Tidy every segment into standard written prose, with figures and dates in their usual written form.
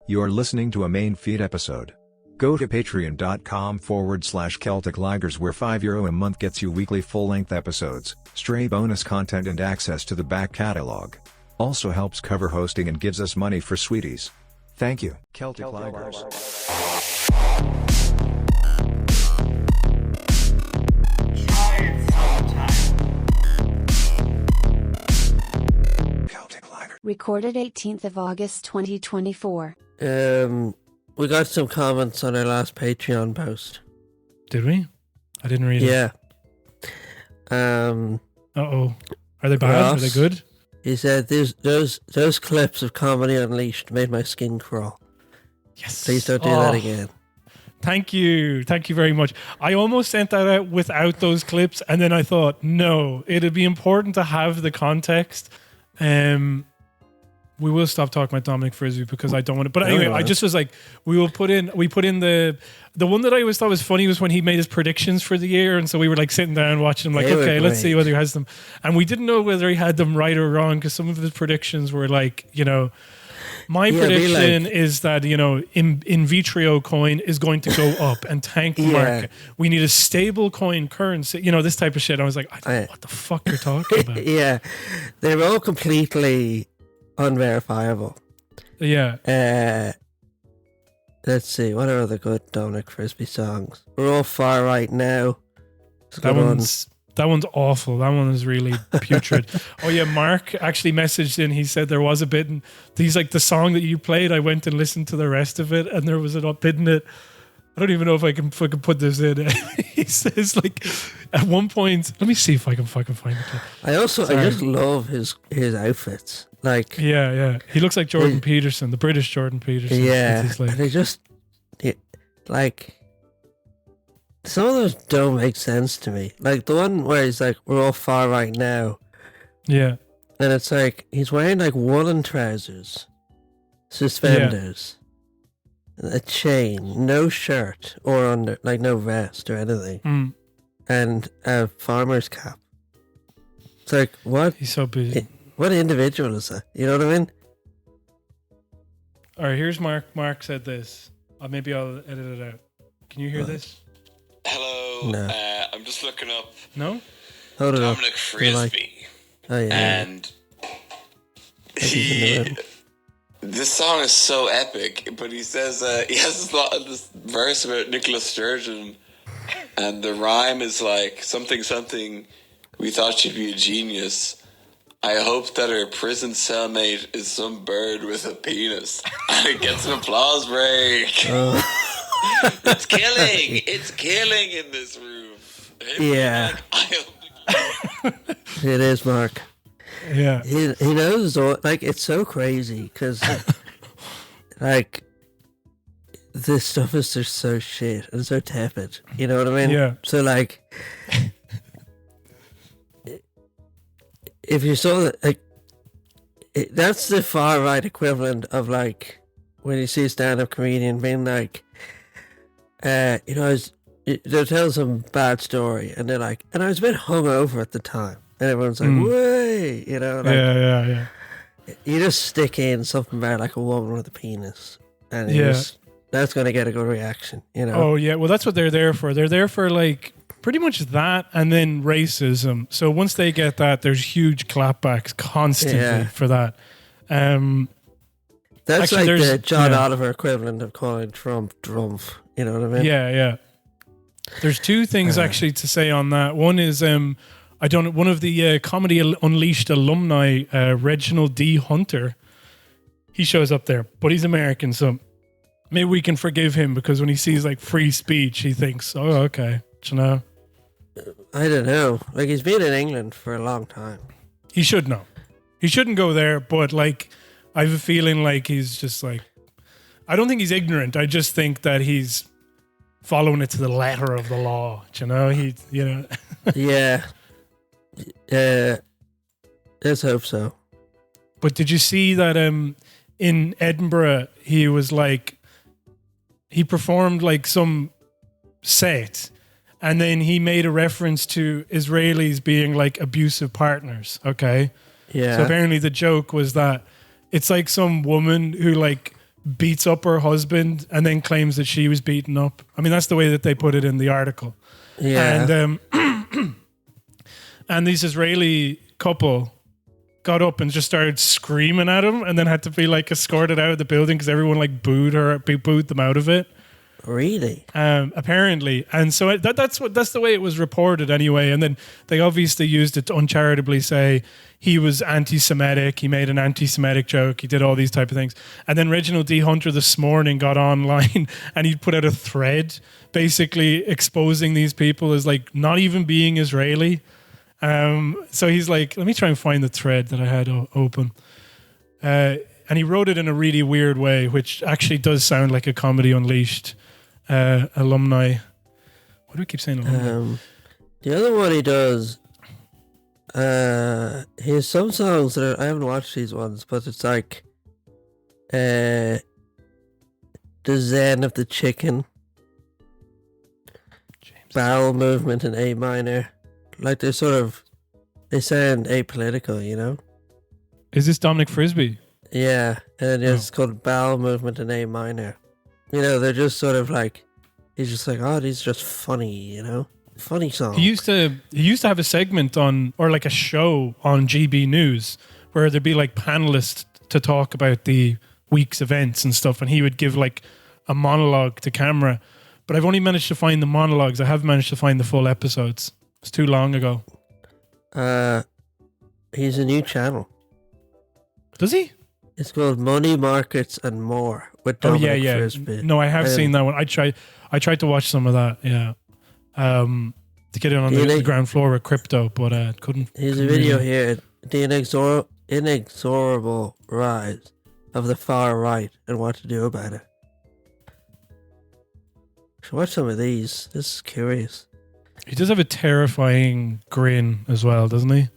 You're listening to a main feed episode. Go to patreon.com/Celtic Ligers where €5 a month gets you weekly full-length episodes, stray bonus content and access to the back catalogue. Also helps cover hosting and gives us money for sweeties. Thank you. Celtic Ligers. Recorded 18th of August 2024. We got some comments on our last Patreon post. Did we? I didn't read it. Yeah. Uh-oh. Are they bad? Ross, Are they good? He said those clips of Comedy Unleashed made my skin crawl. Yes. Please don't do that again. Thank you. Thank you very much. I almost sent that out without those clips, and then I thought, no, it'd be important to have the context. We will stop talking about Dominic Frisby because I don't want to. But anyway, I just was like, we put in the one that I always thought was funny was when he made his predictions for the year, and so we were like sitting down watching him, like, okay, let's see whether he has them, and we didn't know whether he had them right or wrong because some of his predictions were like, my prediction is that in vitro coin is going to go up and tank the market. We need a stable coin currency, this type of shit. I was like, I don't know what the fuck you're talking about. Yeah, they're all completely unverifiable. Yeah. Let's see, what are the good Dominic Frisby songs? We're all far right now. That one's awful. That one is really putrid. Oh yeah, Mark actually messaged in. He said there was a bit in. He's like, the song that you played, I went and listened to the rest of it, and there was a bit in it. I don't even know if I can put this in. He says, like, at one point, let me see if I can fucking find it. I just love his outfits. Like, yeah, he looks like Jordan Peterson, the British Jordan Peterson. Yeah, and they just like, some of those don't make sense to me. Like the one where he's like, we're all far right now. Yeah, and it's like he's wearing like woolen trousers, suspenders, a chain, no shirt or under, like no vest or anything, and a farmer's cap. It's like, what? He's so busy. What individual is that? You know what I mean? All right, here's Mark. Mark said this. Maybe I'll edit it out. Can you hear this? Hello. No. I'm just looking up. No? Hold it Dominic up. Frisby. Like, oh yeah. And this song is so epic, but he says he has this verse about Nicola Sturgeon, and the rhyme is like something. We thought she'd be a genius. I hope that her prison cellmate is some bird with a penis. And it gets an applause break. It's killing in this room. Yeah. It is, Mark. Yeah. He knows, like, it's so crazy because, like, this stuff is just so shit and so tepid. You know what I mean? Yeah. So, like, if you saw that, like, that's the far right equivalent of, like, when you see a stand-up comedian being like, they'll tell some bad story and they're like, and I was a bit hungover at the time, and everyone's like, way, like, yeah. You just stick in something about like a woman with a penis, and that's going to get a good reaction, Oh yeah, well that's what they're there for. They're there for like pretty much that, and then racism. So once they get that, there's huge clapbacks constantly for that. That's actually, like the John Oliver equivalent of calling Trump Drumpf. You know what I mean? Yeah. There's two things actually to say on that. One is one of the Comedy Unleashed alumni, Reginald D Hunter. He shows up there, but he's American, so maybe we can forgive him because when he sees like free speech, he thinks, "Oh, okay." I don't know. Like, he's been in England for a long time. He should know. He shouldn't go there, but like, I have a feeling like he's just like, I don't think he's ignorant. I just think that he's following it to the letter of the law. Yeah. Let's hope so. But did you see that in Edinburgh, he was like, he performed like some set, and then he made a reference to Israelis being like abusive partners. Okay. Yeah. So apparently the joke was that it's like some woman who like beats up her husband and then claims that she was beaten up. I mean, that's the way that they put it in the article. Yeah. And this Israeli couple got up and just started screaming at him, and then had to be like escorted out of the building because everyone like booed them out of it. Really? Apparently. And so that's the way it was reported anyway. And then they obviously used it to uncharitably say he was anti-Semitic. He made an anti-Semitic joke. He did all these type of things. And then Reginald D Hunter this morning got online and he put out a thread basically exposing these people as like not even being Israeli. So he's like, let me try and find the thread that I had open. And he wrote it in a really weird way, which actually does sound like a Comedy Unleashed alumni. Why do we keep saying alumni? The other one he does, he has some songs that I haven't watched these ones, but it's like the Zen of the Chicken, bowel movement in A minor. Like they sound apolitical, you know? Is this Dominic Frisby? Yeah, and it's called bowel movement in A minor. You know, they're just sort of like, he's just like, oh, these are just funny, you know? Funny song. He used to have a segment on, or like a show on GB News where there'd be like panelists to talk about the week's events and stuff, and he would give like a monologue to camera. But I've only managed to find the monologues. I haven't managed to find the full episodes. It's too long ago. He's a new channel. Does he? It's called Money, Markets and More with Dominic Frisby. No, I have seen that one. I tried to watch some of that, yeah. To get in on the ground floor with crypto, but couldn't. Here's a video here. The inexorable rise of the far right and what to do about it. Should watch some of these. This is curious. He does have a terrifying grin as well, doesn't he?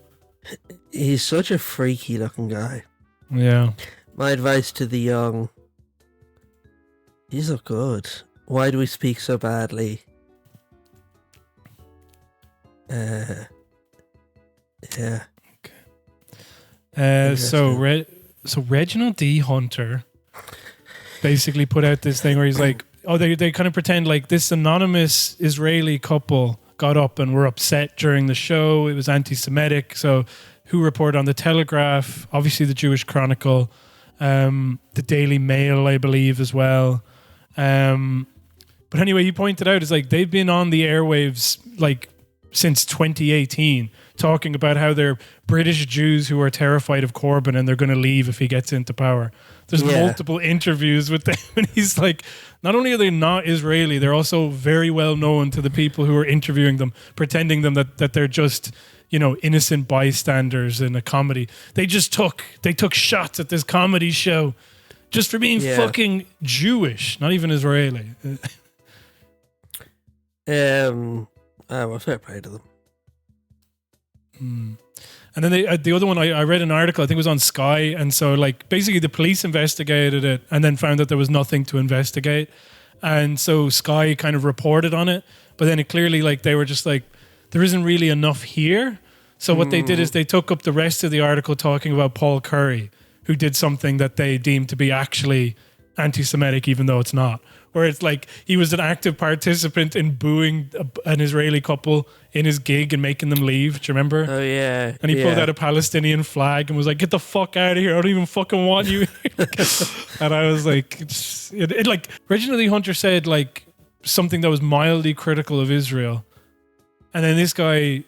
He's such a freaky looking guy. Yeah. My advice to the young: these look good. Why do we speak so badly? Yeah. Okay. So Reginald D Hunter basically put out this thing where he's like, oh, they kind of pretend like this anonymous Israeli couple got up and were upset during the show. It was anti-Semitic. So who reported on the Telegraph, obviously the Jewish Chronicle, the Daily Mail, I believe, as well. But anyway, he pointed out, it's like they've been on the airwaves like since 2018 talking about how they're British Jews who are terrified of Corbyn and they're going to leave if he gets into power. There's multiple interviews with them, and he's like, not only are they not Israeli, they're also very well known to the people who are interviewing them, pretending them that they're just, you know, innocent bystanders in a comedy. They took shots at this comedy show just for being fucking Jewish, not even Israeli. Well, fair play to them. And then the other one, I read an article, I think it was on Sky, and so like basically the police investigated it and then found that there was nothing to investigate, and so Sky kind of reported on it, but then it clearly like they were just like, there isn't really enough here. So what they did is they took up the rest of the article talking about Paul Curry, who did something that they deemed to be actually anti-Semitic, even though it's not. Where it's like he was an active participant in booing an Israeli couple in his gig and making them leave. Do you remember? Oh, yeah. And he pulled out a Palestinian flag and was like, get the fuck out of here. I don't even fucking want you. And I was like, it like, Reginald D Hunter said like something that was mildly critical of Israel. And then this guy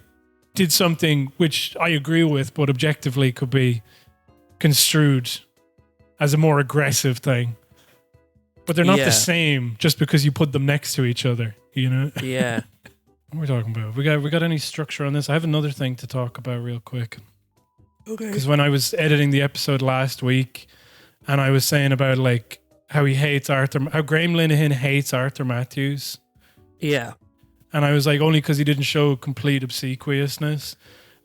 did something which I agree with, but objectively could be construed as a more aggressive thing. But they're not the same just because you put them next to each other, you know? Yeah. What are we talking about? We got any structure on this? I have another thing to talk about real quick. Okay. Because when I was editing the episode last week, and I was saying about like how Graham Linehan hates Arthur Matthews. Yeah. And I was like, only because he didn't show complete obsequiousness.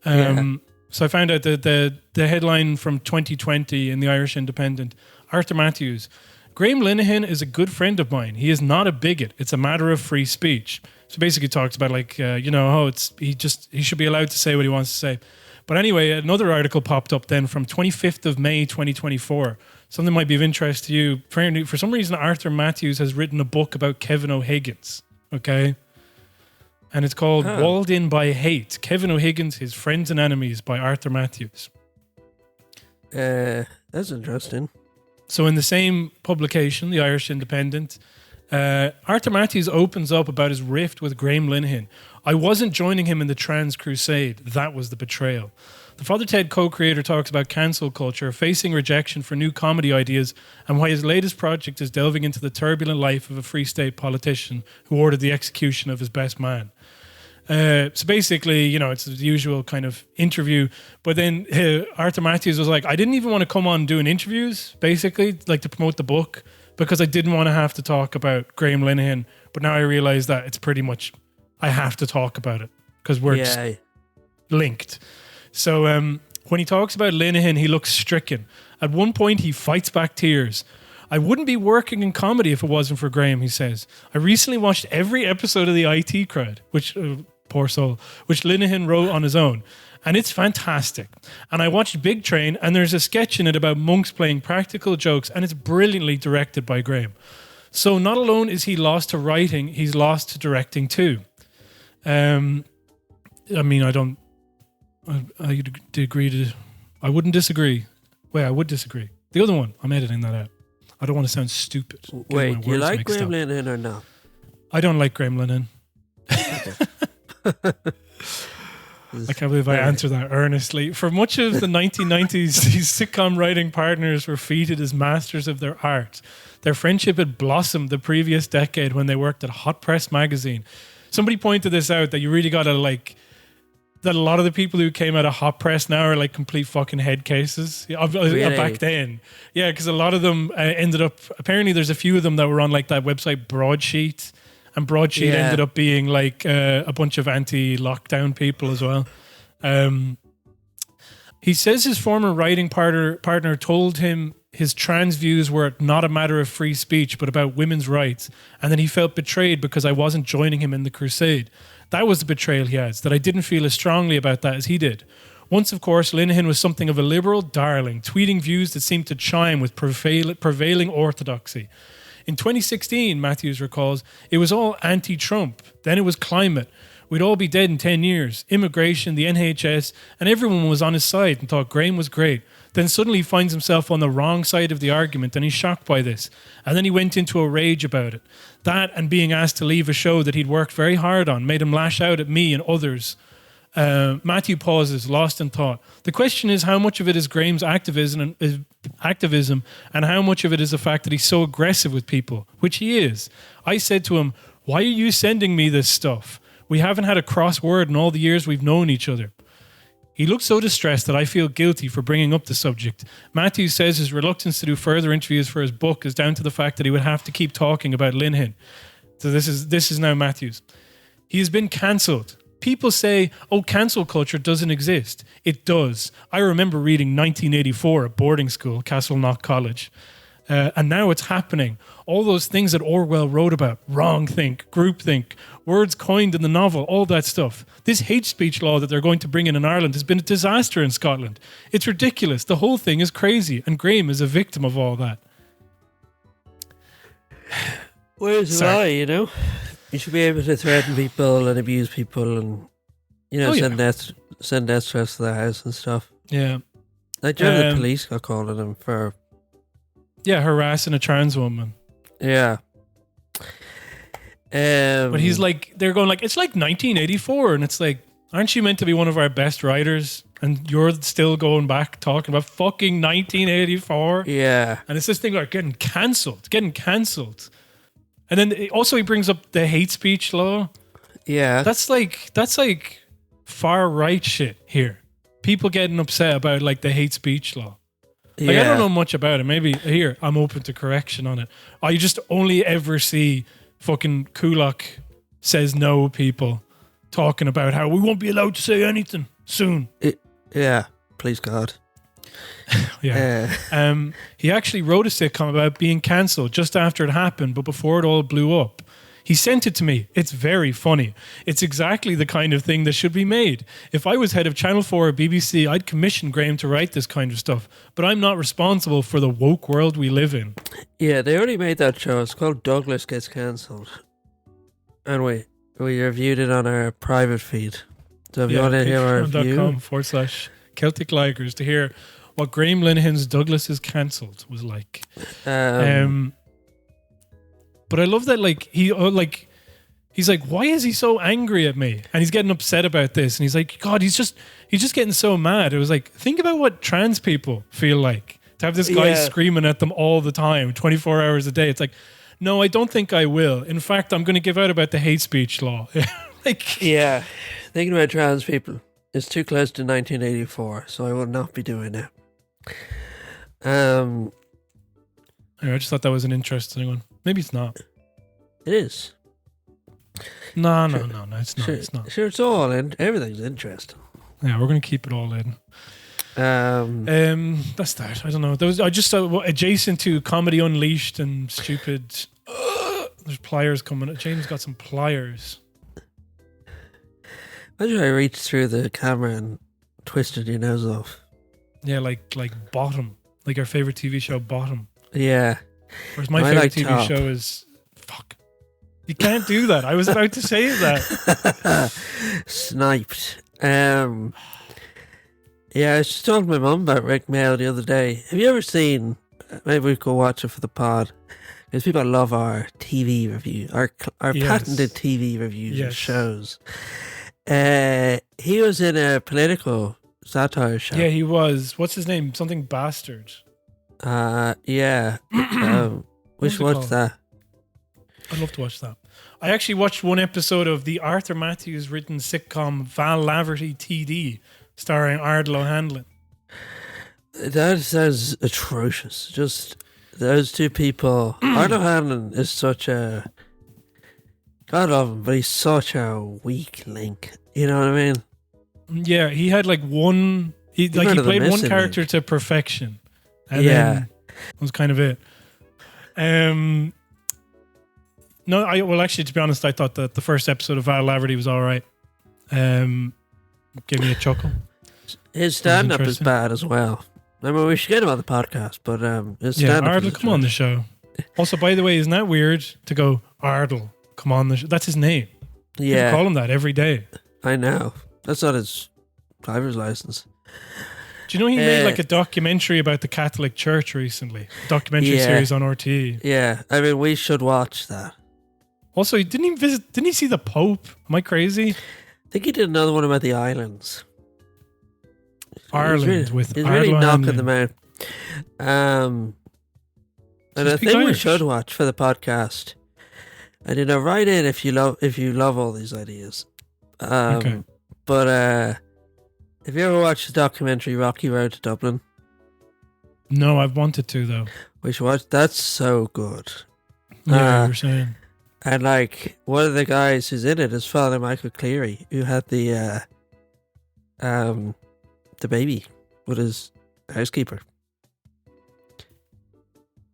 So I found out that the headline from 2020 in the Irish Independent, Arthur Matthews, Graham Linehan is a good friend of mine. He is not a bigot. It's a matter of free speech. So basically talks about like, he should be allowed to say what he wants to say. But anyway, another article popped up then from 25th of May, 2024. something might be of interest to you. Apparently, for some reason, Arthur Matthews has written a book about Kevin O'Higgins. Okay. And it's called Walled In by Hate. Kevin O'Higgins, His Friends and Enemies by Arthur Matthews. That's interesting. So in the same publication, the Irish Independent, Arthur Matthews opens up about his rift with Graham Linehan. I wasn't joining him in the trans crusade. That was the betrayal. The Father Ted co-creator talks about cancel culture, facing rejection for new comedy ideas, and why his latest project is delving into the turbulent life of a Free State politician who ordered the execution of his best man. So basically, it's the usual kind of interview. But then Arthur Matthews was like, I didn't even want to come on doing interviews, basically, like to promote the book, because I didn't want to have to talk about Graham Linehan. But now I realize that it's pretty much, I have to talk about it because we're just linked. So when he talks about Linehan, he looks stricken. At one point, he fights back tears. I wouldn't be working in comedy if it wasn't for Graham, he says. I recently watched every episode of the IT Crowd, which, poor soul, which Linehan wrote on his own. And it's fantastic. And I watched Big Train, and there's a sketch in it about monks playing practical jokes, and it's brilliantly directed by Graham. So not alone is he lost to writing, he's lost to directing too. I wouldn't disagree. Wait, I would disagree. The other one, I'm editing that out. I don't want to sound stupid. Wait, do you like Graham Linehan or no? I don't like Graham Linehan. I can't believe I answered that earnestly. For much of the 1990s, these sitcom writing partners were feted as masters of their art. Their friendship had blossomed the previous decade when they worked at Hot Press magazine. Somebody pointed this out, that you really got to that a lot of the people who came out of Hot Press now are like complete fucking head cases. Really? Back then. Yeah, because a lot of them ended up, apparently there's a few of them that were on like that website Broadsheet. And Broadsheet ended up being like a bunch of anti-lockdown people as well. He says his former writing partner told him his trans views were not a matter of free speech, but about women's rights. And then he felt betrayed because I wasn't joining him in the crusade. That was the betrayal, he adds, that I didn't feel as strongly about that as he did. Once, of course, Linehan was something of a liberal darling, tweeting views that seemed to chime with prevailing orthodoxy. In 2016, Matthews recalls, it was all anti-Trump. Then it was climate. We'd all be dead in 10 years. Immigration, the NHS, and everyone was on his side and thought Graham was great. Then suddenly he finds himself on the wrong side of the argument and he's shocked by this. And then he went into a rage about it. That and being asked to leave a show that he'd worked very hard on made him lash out at me and others. Matthew pauses, lost in thought. The question is how much of it is Graham's activism and how much of it is the fact that he's so aggressive with people, which he is. I said to him, why are you sending me this stuff? We haven't had a cross word in all the years we've known each other. He looks so distressed that I feel guilty for bringing up the subject. Matthews says his reluctance to do further interviews for his book is down to the fact that he would have to keep talking about Linehan. So this is now Matthews. He has been cancelled. People say, oh, cancel culture doesn't exist. It does. I remember reading 1984 at boarding school, Castleknock College. And now it's happening. All those things that Orwell wrote about, wrongthink, groupthink, words coined in the novel, all that stuff. This hate speech law that they're going to bring in Ireland has been a disaster in Scotland. It's ridiculous. The whole thing is crazy. And Graham is a victim of all that. Where's the lie, You should be able to threaten people and abuse people and, send death threats to their house and stuff. Yeah. Like, the police got called on him for... Yeah, harassing a trans woman. Yeah. But he's like, they're going like, it's like 1984. And it's like, aren't you meant to be one of our best writers? And you're still going back talking about fucking 1984. Yeah. And it's this thing like getting cancelled. And then also he brings up the hate speech law. Yeah. That's like far right shit here. People getting upset about like the hate speech law. Like, I don't know much about it. Maybe here, I'm open to correction on it. I just only ever see fucking Kulak says no people talking about how we won't be allowed to say anything soon. Please God. Yeah. He actually wrote a sitcom about being cancelled just after it happened, but before it all blew up. He sent it to me. It's very funny. It's exactly the kind of thing that should be made. If I was head of Channel 4 or BBC, I'd commission Graham to write this kind of stuff. But I'm not responsible for the woke world we live in. Yeah, they already made that show. It's called Douglas Gets Cancelled. And we reviewed it on our private feed. So if you want to hear our review... patreon.com/Celtic Ligers to hear what Graham Linehan's Douglas is Cancelled was like. But I love that, like, he's like, why is he so angry at me? And he's getting upset about this. And he's like, God, he's just getting so mad. It was like, think about what trans people feel like to have this guy screaming at them all the time, 24 hours a day. It's like, no, I don't think I will. In fact, I'm going to give out about the hate speech law. Yeah, thinking about trans people is too close to 1984, so I will not be doing it. I just thought that was an interesting one. Maybe it's not. It is. No, it's not. Sure, it's not. Sure, it's all in. Everything's interesting. Yeah, we're going to keep it all in. That's that. I don't know. I just adjacent to Comedy Unleashed and stupid. There's pliers coming. James got some pliers. Imagine I reached through the camera and twisted your nose off. Yeah, like Bottom, like our favorite TV show, Bottom. Yeah. Whereas my favorite TV show is fuck. You can't do that. I was about to say that. Sniped. Yeah, I was just talking to my mum about Rick Mail the other day. Have you ever seen? Maybe we could watch it for the pod. Because people love our TV review, our patented TV reviews of shows. He was in a political satire show. Yeah, he was. What's his name? Something Bastard. Yeah. We should watch that. I'd love to watch that. I actually watched one episode of the Arthur Matthews written sitcom Val Laverty TD, starring Ardal O'Hanlon. That sounds atrocious. Just those two people. Ardal O'Hanlon is such a... God love him, but he's such a weak link. You know what I mean? Yeah, he had like one... He played one character to perfection. And then that was kind of it. No, actually, to be honest, I thought that the first episode of Val Laverty was all right. Gave me a chuckle. His stand-up is bad as well. I mean, we should get him on the podcast, but his stand-up Ardal, come on the show. Also, by the way, isn't that weird to go, Ardal, come on the show? That's his name. Yeah. People call him that every day. I know. That's not his driver's license. Do you know he made like a documentary about the Catholic Church recently? A documentary series on RTE. Yeah, I mean, we should watch that. Also, didn't he see the Pope? Am I crazy? I think he did another one about the islands. Ireland he's really knocking them out. And I think we should watch for the podcast. And write in if you love all these ideas. Okay. But have you ever watched the documentary Rocky Road to Dublin? No, I've wanted to though. We should watch. That's so good. Yeah, you're saying. And like one of the guys who's in it is Father Michael Cleary, who had the baby with his housekeeper.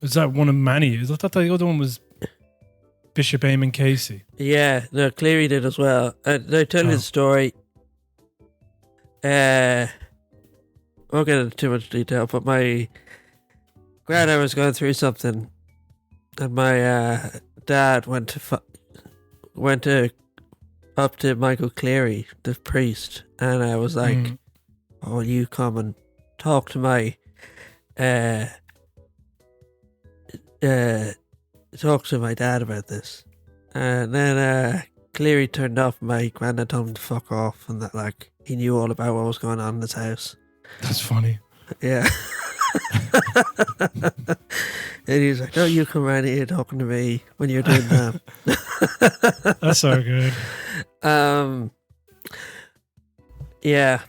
Is that one of many? I thought the other one was Bishop Eamon Casey. Yeah, no, Cleary did as well. They tell you the story. I won't get into too much detail, but my granddad was going through something, and my dad went up to Michael Cleary, the priest, and I was like, "Oh, you come and talk to my talk to my dad about this." And then Cleary turned off, and my granddad told him to fuck off, and that like he knew all about what was going on in his house. That's funny. Yeah. And he was like, "No, you come around here talking to me when you're doing that." That's so good. Yeah.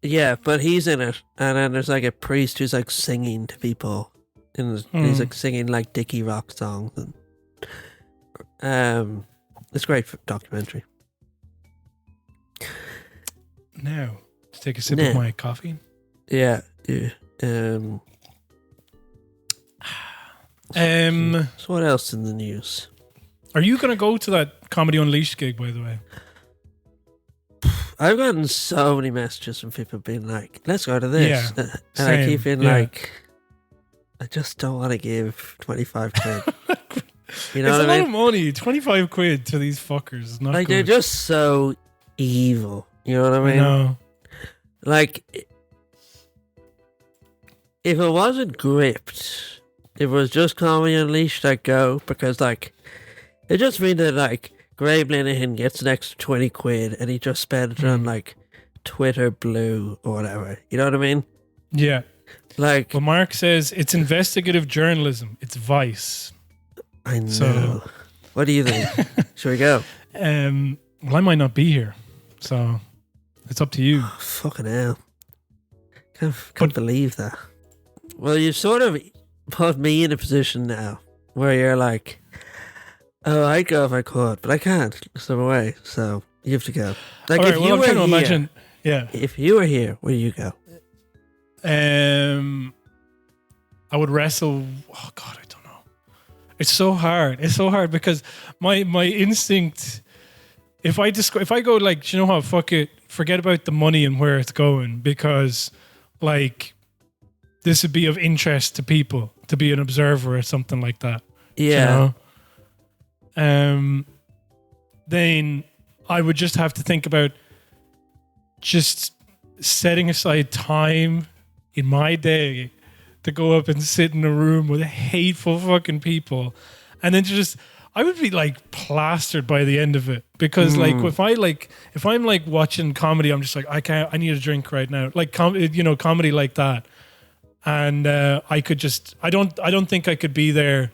Yeah, but he's in it, and then there's like a priest who's like singing to people, and he's like singing like Dickie Rock songs, and it's a great documentary. Now, to take a sip of my coffee. Yeah. So what else in the news? Are you going to go to that Comedy Unleashed gig, by the way? I've gotten so many messages from people being like, let's go to this. Yeah, and same, I keep being yeah. like, I just don't want to give 25 quid. You know It's what a I lot mean? of money. 25 quid to these fuckers is not Like, good. they're just so evil. You know what I I mean? know. Like, if it wasn't gripped, if it was just Comedy Unleashed, I'd go, because, like, it just means that, like, Graham Linehan gets an extra 20 quid and he just spends it on, like, Twitter Blue or whatever. You know what I mean? Yeah. Like, Well, Mark says it's investigative journalism. It's Vice. I know. So- What do you think? Should we go? Well, I might not be here, so it's up to you. Fucking hell. Can't believe that. Well, you've sort of put me in a position now where you're like, oh, I'd go if I could, but I can't. So I'm away. So you have to go. Like, All right, if well, you I'm were trying to here, imagine. Yeah. if you were here, where do you go? I would wrestle. Oh God, I don't know. It's so hard. It's so hard because my instinct. If I go like, do you know what? Fuck it. Forget about the money and where it's going, because like this would be of interest to people to be an observer or something like that. Yeah. You know? Then I would just have to think about just setting aside time in my day to go up and sit in a room with hateful fucking people, and then I would be like plastered by the end of it, because like if I'm like watching comedy, I'm just like, I need a drink right now, like comedy like that, and I don't think I could be there.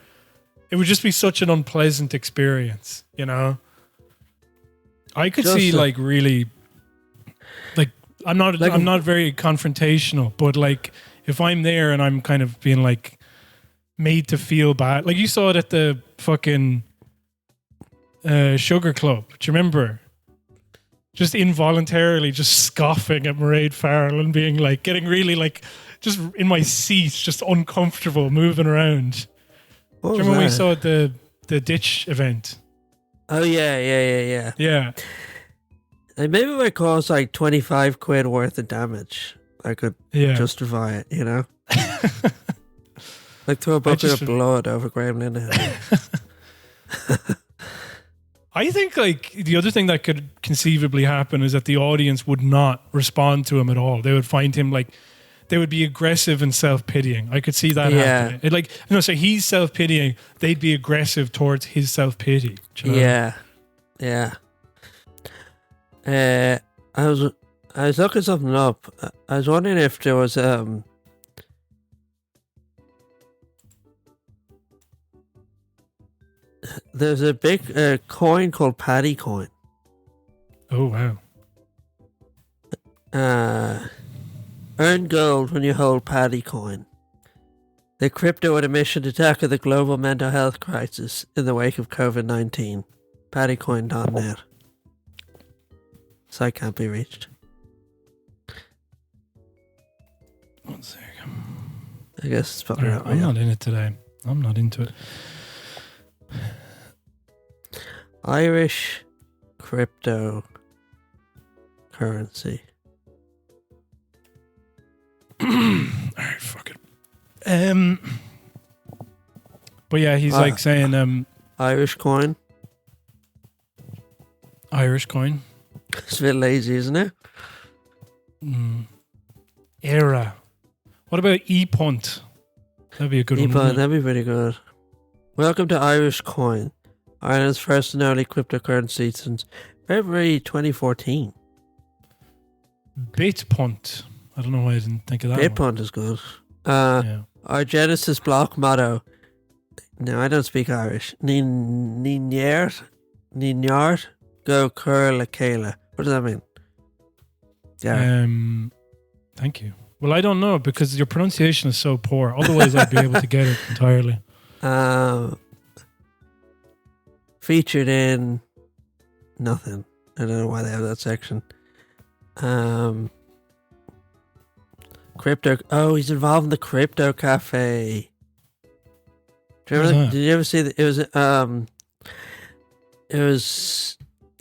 It would just be such an unpleasant experience, you know. I could see like really, like I'm not very confrontational, but like if I'm there and I'm kind of being like made to feel bad, like you saw it at the fucking Sugar Club. Do you remember? Just involuntarily just scoffing at Mairead Farrell and being like, getting really like just in my seat, just uncomfortable, moving around. Do you remember when we saw at the Ditch event? Oh yeah. Yeah. Like, maybe if it costs like 25 quid worth of damage, I could justify it, you know? Like throw a bucket of blood over Graham Linehan. I think like the other thing that could conceivably happen is that the audience would not respond to him at all. They would find him like, they would be aggressive and self-pitying. I could see that happening. So he's self-pitying, they'd be aggressive towards his self-pity. You know? Yeah. I was looking something up. I was wondering if there was there's a big coin called Paddy coin. Oh wow. Earn gold when you hold Paddy coin. The crypto and a mission to tackle the global mental health crisis in the wake of COVID-19. Paddycoin.net. Site can't be reached. 1 second. I guess it's probably not real. I'm not in it today. I'm not into it. Irish crypto currency. Alright, fuck it. But yeah, he's like saying Irish coin. Irish coin. It's a bit lazy, isn't it? Era. What about E-Punt? That'd be a good one. E-Punt, that'd be pretty good. Welcome to Irish coin, Ireland's first and only cryptocurrency since February 2014. Bitpunt. I don't know why I didn't think of that. Bitpunt is good. Our Genesis block motto. No, I don't speak Irish. Ninyard, go curl a Kayla. What does that mean? Yeah. Thank you. Well, I don't know, because your pronunciation is so poor. Otherwise, I'd be able to get it entirely. Featured in nothing. I don't know why they have that section. Crypto. Oh, he's involved in the crypto cafe. Did you ever see that?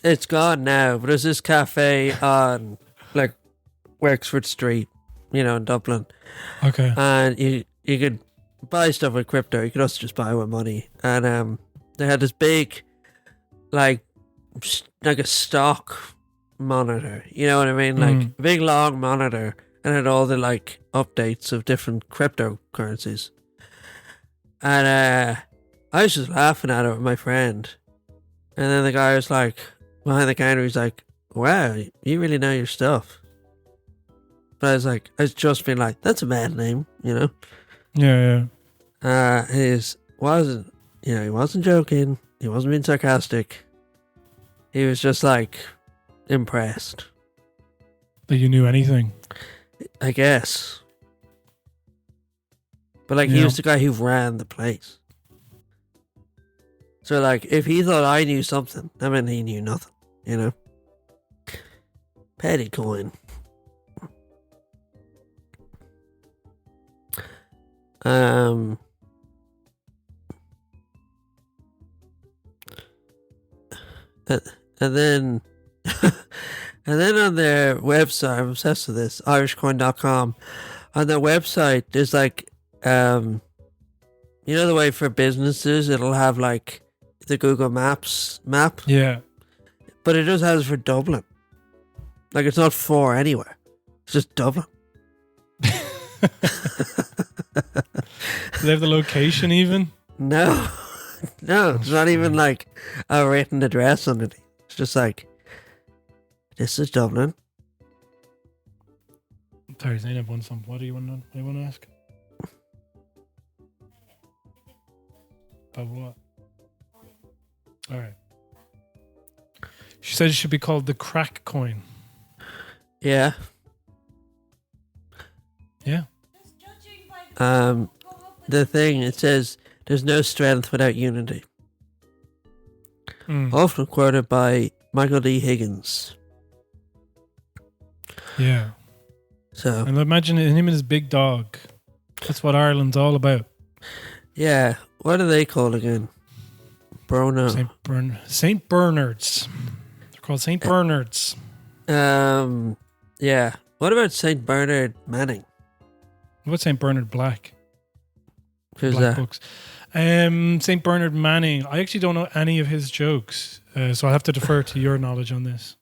It's gone now, but there's this cafe on like Wexford Street, in Dublin. Okay. And you could buy stuff with crypto. You could also just buy with money. And they had this big, like a stock monitor. You know what I mean? Like a big long monitor, and had all the like updates of different cryptocurrencies. And I was just laughing at it with my friend. And then the guy was like, behind the counter, he's like, wow, you really know your stuff. But I was like, I was just being like, that's a bad name, Yeah. He wasn't joking. He wasn't being sarcastic. He was just like, impressed. That you knew anything. I guess. But like, he was the guy who ran the place. So like, if he thought I knew something, that meant he knew nothing, Petty coin. And then on their website, I'm obsessed with this, irishcoin.com. On their website, there's like, the way for businesses, it'll have like the Google Maps map. Yeah. But it just has for Dublin. Like, it's not for anywhere. It's just Dublin. Do they have the location even? No. No, it's not even like a written address underneath. It's just like, this is Dublin. Sorry, Zainab wants something. What do you want to ask? About what? All right. She said it should be called the crack coin. Yeah. Yeah. The thing, it says, there's no strength without unity. Often quoted by Michael D. Higgins. Yeah. So. And imagine him and his big dog. That's what Ireland's all about. Yeah. What are they called again? Bruno. St. Bernards. They're called St. Bernards. Yeah. What about St. Bernard Manning? What's St. Bernard Black? Who's Black that? Books. St. Bernard Manning. I actually don't know any of his jokes, so I'll have to defer to your knowledge on this.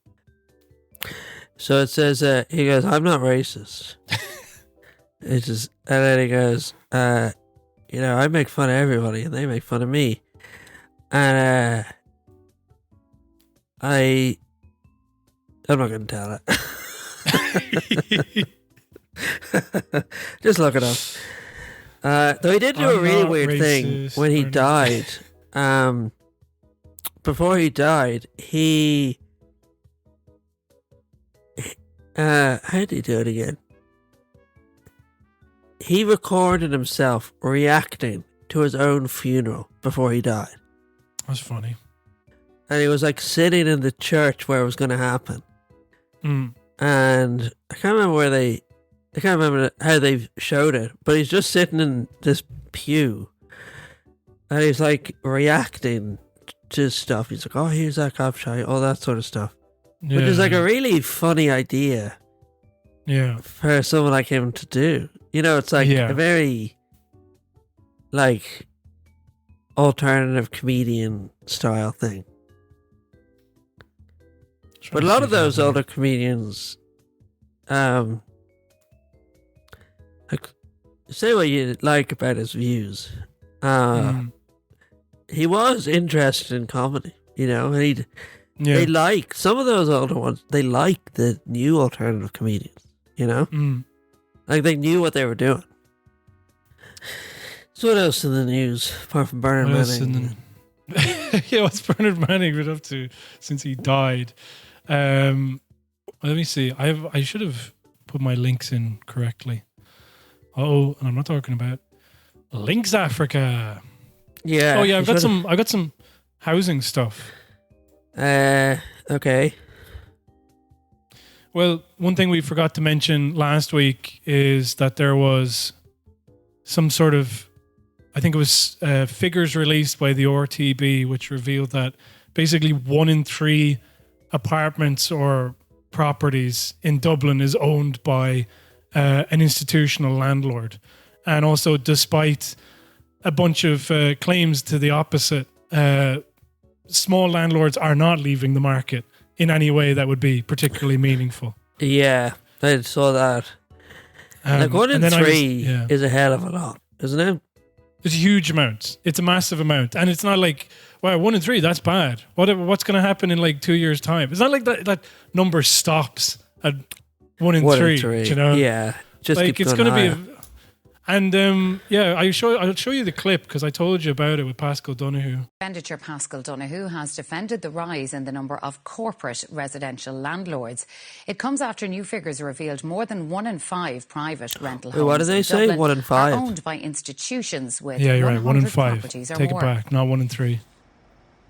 So it says, he goes, I'm not racist. It's just, and then he goes, I make fun of everybody and they make fun of me. And I'm not going to tell it. Just look it up. Though he did do a really weird thing when he died. Before he died, how did he do it again? He recorded himself reacting to his own funeral before he died. That's funny. And he was like sitting in the church where it was going to happen. And I can't remember how they showed it, but he's just sitting in this pew and he's like reacting to stuff. He's like, oh, here's that cop shot, all that sort of stuff. Yeah. Which is like a really funny idea. Yeah. For someone like him to do. It's like a very like alternative comedian style thing. But a lot of those older comedians, like, say what you like about his views. He was interested in comedy, and they like some of those older ones. They like the new alternative comedians, like they knew what they were doing. So what else in the news apart from Bernard Manning? Yeah, what's Bernard Manning been up to since he died? Let me see. I should have put my links in correctly. And I'm not talking about Links Africa. Yeah. Oh yeah, I got some housing stuff. Okay. Well, one thing we forgot to mention last week is that there was some sort of I think it was figures released by the RTB, which revealed that basically 1 in 3 apartments or properties in Dublin is owned by an institutional landlord. And also, despite a bunch of claims to the opposite, small landlords are not leaving the market in any way that would be particularly meaningful. Yeah, I saw that. Like 1 in 3 is a hell of a lot, isn't it? It's a huge amount. It's a massive amount. And it's not like, wow, 1 in 3, that's bad. What's going to happen in like 2 years' time? It's not like that number stops at 1 in 3. You know? Yeah. Just like keep it's going to higher. be... And I'll show you the clip because I told you about it with Pascal Donoghue. Expenditure Pascal Donoghue has defended the rise in the number of corporate residential landlords. It comes after new figures revealed more than 1 in 5 private rental homes what did they say? 1 in 5? Are owned by institutions with you're right. 1 in 5. properties or Take more. it back. Not 1 in 3.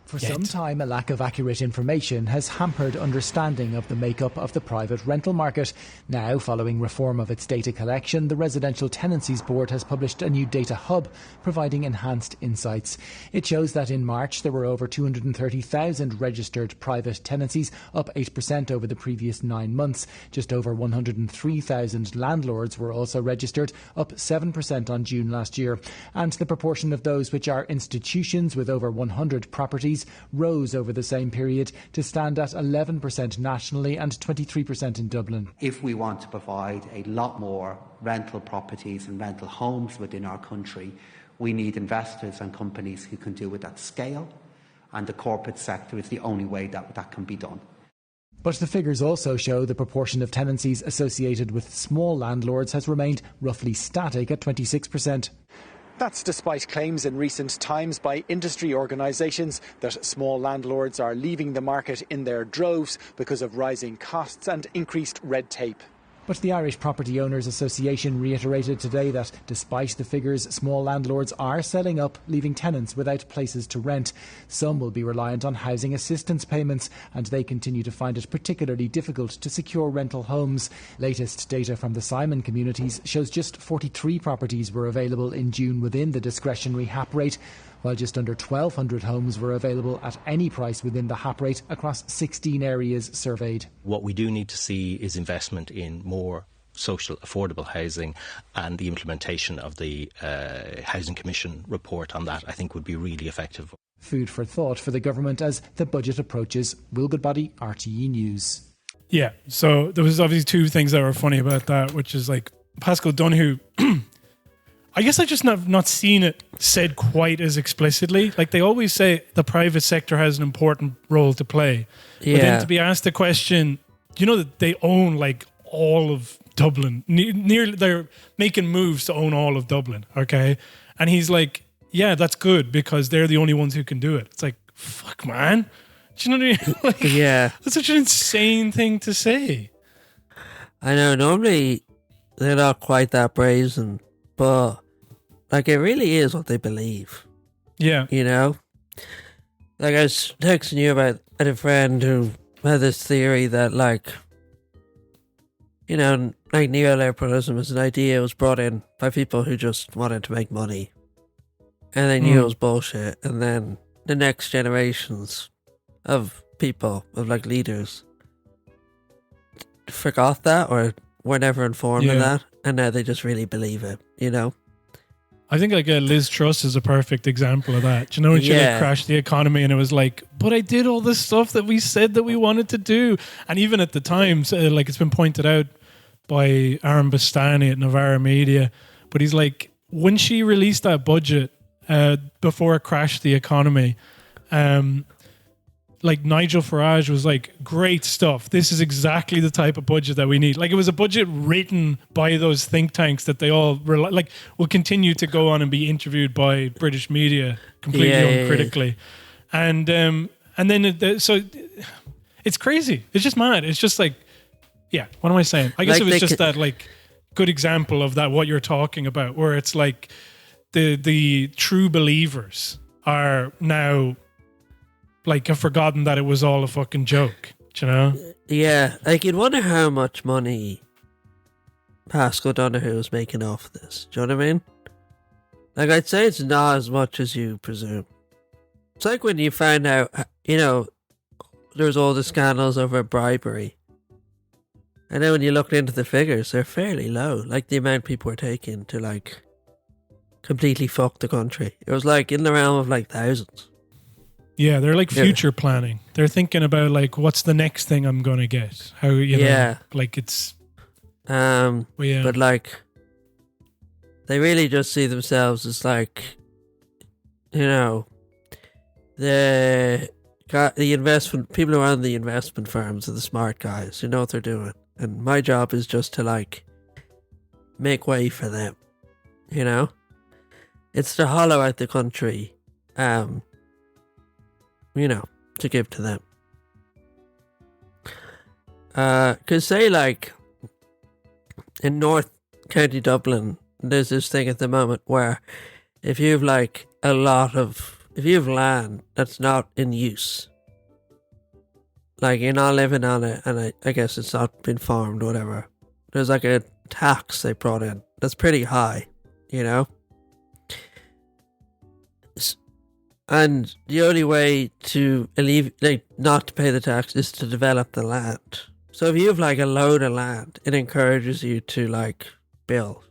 For some time, a lack of accurate information has hampered understanding of the makeup of the private rental market. Now, following reform of its data collection, the Residential Tenancies Board has published a new data hub providing enhanced insights. It shows that in March there were over 230,000 registered private tenancies, up 8% over the previous 9 months. Just over 103,000 landlords were also registered, up 7% on June last year. And the proportion of those which are institutions with over 100 properties rose over the same period to stand at 11% nationally and 23% in Dublin. If we want to provide a lot more rental properties and rental homes within our country, we need investors and companies who can do it at scale, and the corporate sector is the only way that can be done. But the figures also show the proportion of tenancies associated with small landlords has remained roughly static at 26%. That's despite claims in recent times by industry organisations that small landlords are leaving the market in their droves because of rising costs and increased red tape. But the Irish Property Owners Association reiterated today that despite the figures, small landlords are selling up, leaving tenants without places to rent. Some will be reliant on housing assistance payments, and they continue to find it particularly difficult to secure rental homes. Latest data from the Simon communities shows just 43 properties were available in June within the discretionary HAP rate, while just under 1,200 homes were available at any price within the HAP rate across 16 areas surveyed. What we do need to see is investment in more social affordable housing, and the implementation of the Housing Commission report on that, I think, would be really effective. Food for thought for the government as the budget approaches. Will Goodbody, RTE News. Yeah, so there was obviously 2 things that were funny about that, which is like Pascal Donoghue. I guess I just not seen it said quite as explicitly. Like they always say the private sector has an important role to play. Yeah. But then to be asked the question, you know that they own like all of Dublin. They're making moves to own all of Dublin, okay? And he's like, yeah, that's good because they're the only ones who can do it. It's like, fuck, man. Do you know what I mean? Like, yeah. That's such an insane thing to say. I know, normally they're not quite that brazen, but like it really is what they believe. Yeah. You know? Like I was texting you about a friend who had this theory that like, you know, like neoliberalism is an idea that was brought in by people who just wanted to make money. And they knew it was bullshit. And then the next generations of people, of like leaders, forgot that or were never informed of that. And now they just really believe it, you know? I think like Liz Truss is a perfect example of that. Do you know when she like crashed the economy and it was like, but I did all this stuff that we said that we wanted to do. And even at the time, like it's been pointed out by Aaron Bastani at Novara Media, but he's like, when she released that budget before it crashed the economy, like Nigel Farage was like, great stuff. This is exactly the type of budget that we need. Like it was a budget written by those think tanks that they all like will continue to go on and be interviewed by British media completely uncritically. And then so it's crazy. It's just mad. It's just like, yeah, what am I saying? I guess like it was just that like good example of that, what you're talking about, where it's like the true believers are now like have forgotten that it was all a fucking joke, do you know? Yeah, like you'd wonder how much money Pascal Donoghue was making off this. Do you know what I mean? Like, I'd say it's not as much as you presume. It's like when you find out, you know, there's all the scandals over bribery. And then when you look into the figures, they're fairly low. Like, the amount people were taking to, like, completely fuck the country. It was, like, in the realm of, like, thousands. Yeah, they're like future planning. They're thinking about, like, what's the next thing I'm going to get? How, you know, like, it's... But, like, they really just see themselves as, like, you know, the investment people who run the investment firms are the smart guys who know what they're doing, and my job is just to, like, make way for them. You know, it's to hollow out the country, you know, to give to them. Cause say, like, in North County Dublin, there's this thing at the moment where if you've like if you have land that's not in use, like you're not living on it, and I guess it's not been farmed or whatever, there's like a tax they brought in that's pretty high, you know? And the only way to not to pay the tax is to develop the land. So if you have like a load of land, it encourages you to like build,